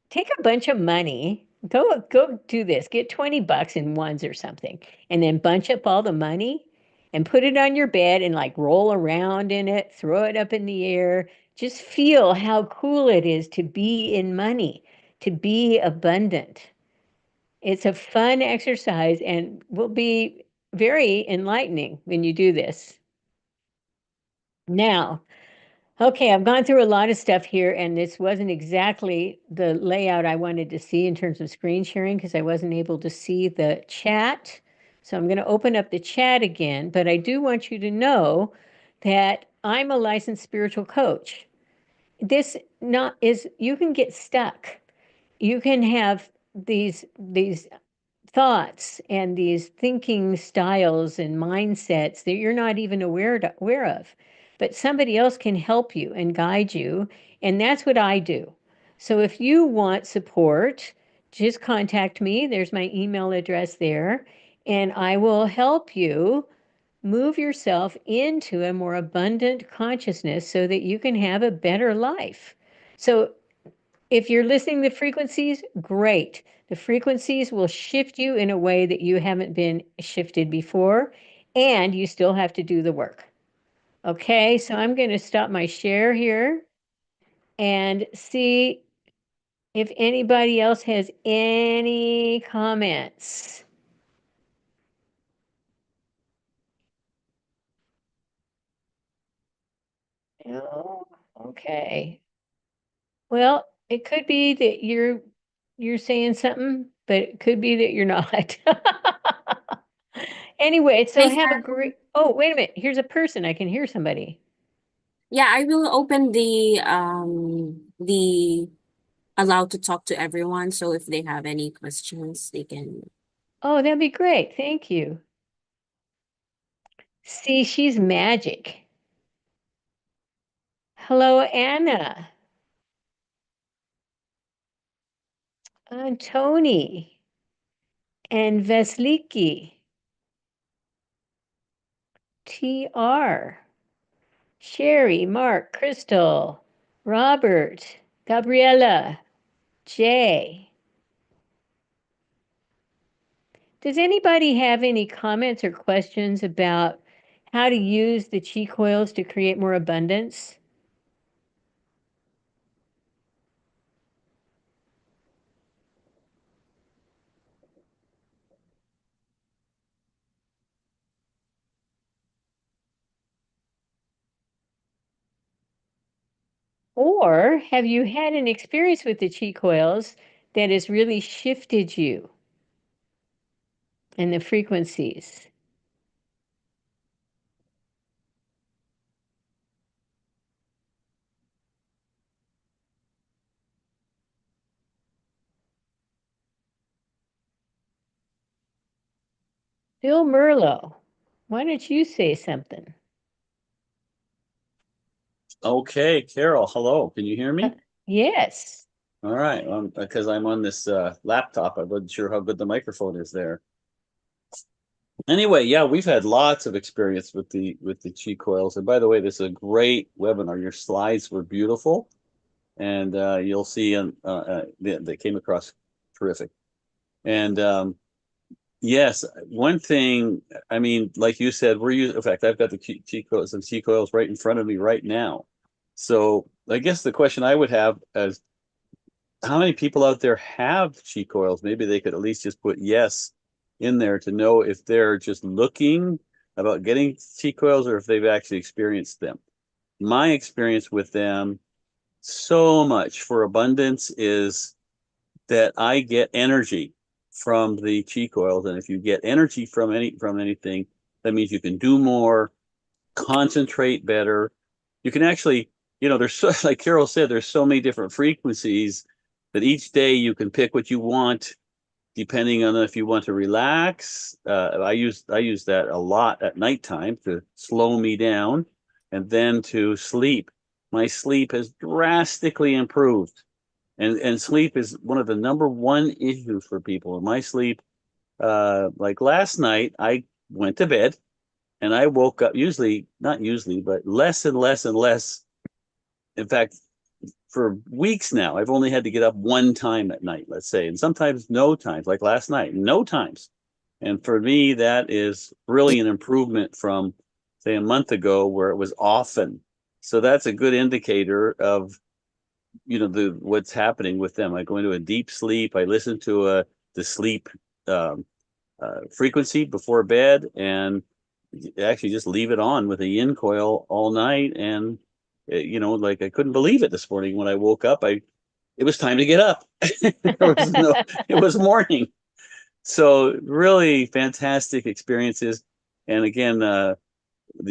Take a bunch of money, go do this, get 20 bucks in ones or something, and then bunch up all the money and put it on your bed and like roll around in it, throw it up in the air. Just feel how cool it is to be in money, to be abundant. It's a fun exercise and will be very enlightening when you do this. Now, okay, I've gone through a lot of stuff here, and this wasn't exactly the layout I wanted to see in terms of screen sharing because I wasn't able to see the chat. So I'm going to open up the chat again, but I do want you to know that I'm a licensed spiritual coach. This not is you can get stuck. You can have these thoughts and these thinking styles and mindsets that you're not even aware of. But somebody else can help you and guide you. And that's what I do. So if you want support, just contact me. There's my email address there. And I will help you move yourself into a more abundant consciousness so that you can have a better life. So if you're listening to frequencies, great. The frequencies will shift you in a way that you haven't been shifted before, and you still have to do the work. Okay, so I'm going to stop my share here and see if anybody else has any comments. Oh, okay. Well, it could be that you're saying something, but it could be that you're not. Anyway, so Hi, have a Carol. great, oh, wait a minute. Here's a person. I can hear somebody. Yeah, I will open the allow to talk to everyone. So if they have any questions, they can. Oh, that'd be great. Thank you. See, she's magic. Hello, Anna. Tony and Vesliki. TR. Sherry, Mark, Crystal, Robert, Gabriella, Jay. Does anybody have any comments or questions about how to use the chi coils to create more abundance? Or have you had an experience with the chi coils that has really shifted you and the frequencies? Bill Merlo, why don't you say something? Okay, Carol, hello. Can you hear me? Yes. All right, because I'm on this laptop, I wasn't sure how good the microphone is there. Anyway, yeah, we've had lots of experience with the chi coils. And by the way, this is a great webinar. Your slides were beautiful, and you'll see they came across terrific. And yes, one thing, I mean, like you said, in fact, I've got the chi coils, some chi coils right in front of me right now. So I guess the question I would have is, how many people out there have chi coils? Maybe they could at least just put yes in there to know if they're just looking about getting chi coils or if they've actually experienced them. My experience with them so much for abundance is that I get energy from the chi coils. And if you get energy from anything, that means you can do more, concentrate better. You can actually, there's so, like Carol said, there's so many different frequencies that each day you can pick what you want depending on if you want to relax. I use that a lot at nighttime to slow me down, and then to sleep. My sleep has drastically improved, and sleep is one of the number one issues for people. In my sleep, like last night, I went to bed and I woke up usually, not usually, but less and less and less. In fact, for weeks now, I've only had to get up one time at night, let's say, and sometimes no times, like last night, no times. And for me, that is really an improvement from, say, a month ago where it was often. So that's a good indicator of, the what's happening with them. I go into a deep sleep. I listen to the sleep um, frequency before bed, and actually just leave it on with a yin coil all night. And like I couldn't believe it this morning when I woke up. It was time to get up. It was morning. So really fantastic experiences. And again, the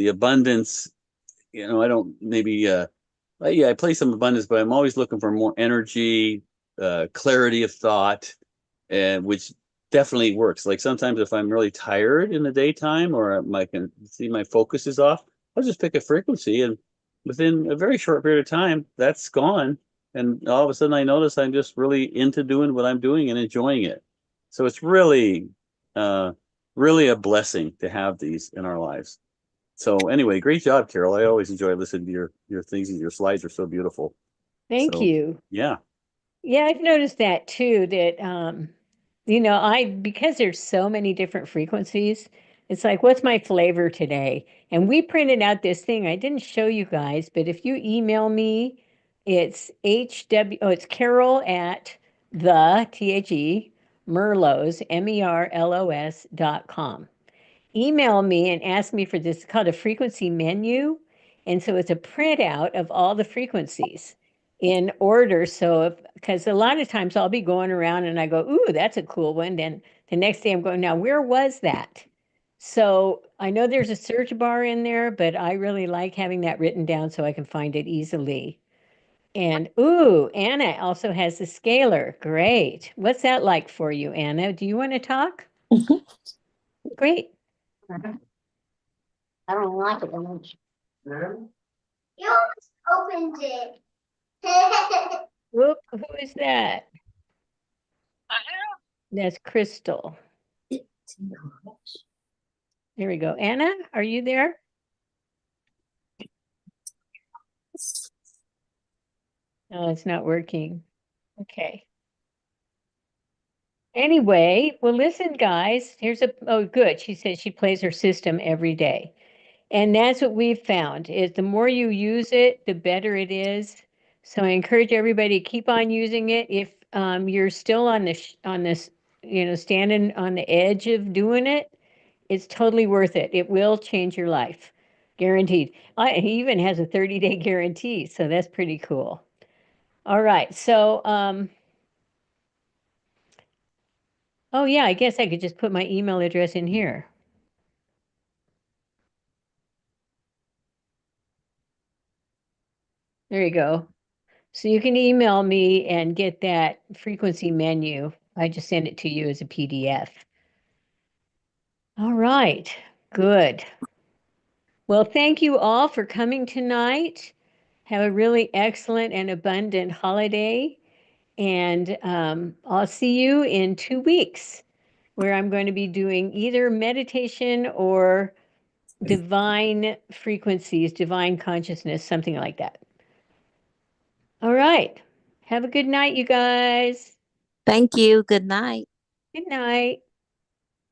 abundance. I don't maybe. Yeah, I play some abundance, but I'm always looking for more energy, clarity of thought, and which definitely works. Like sometimes if I'm really tired in the daytime or I can see my focus is off, I'll just pick a frequency, and within a very short period of time, that's gone. And all of a sudden I notice I'm just really into doing what I'm doing and enjoying it. So it's uh, really a blessing to have these in our lives. So anyway, great job, Carol. I always enjoy listening to your things, and your slides are so beautiful. Thank So you. yeah. Yeah, I've noticed that too, that because there's so many different frequencies, it's like, what's my flavor today? And we printed out this thing. I didn't show you guys, but if you email me, it's Carol at Merlos, MERLOS.com. Email me and ask me for this. It's called a frequency menu. And so it's a printout of all the frequencies in order. So because a lot of times I'll be going around and I go, ooh, that's a cool one. Then the next day I'm going, now where was that? So I know there's a search bar in there, but I really like having that written down so I can find it easily. And ooh, Anna also has the scalar. Great. What's that like for you, Anna? Do you want to talk? Great. I don't like it that much. You almost opened it. Whoop, who is that? That's Crystal. There we go. Anna, are you there? No, it's not working. Okay. Anyway, well, listen, guys, oh, good. She says she plays her system every day. And that's what we've found is the more you use it, the better it is. So I encourage everybody to keep on using it. If you're still on this, standing on the edge of doing it, it's totally worth it. It will change your life. Guaranteed. He even has a 30-day guarantee, so that's pretty cool. All right, so oh yeah, I guess I could just put my email address in here. There you go. So you can email me and get that frequency menu. I just send it to you as a PDF. All right, good. Well, thank you all for coming tonight. Have a really excellent and abundant holiday. And I'll see you in 2 weeks, where I'm going to be doing either meditation or divine frequencies, divine consciousness, something like that. All right. Have a good night, you guys. Thank you. Good night. Good night.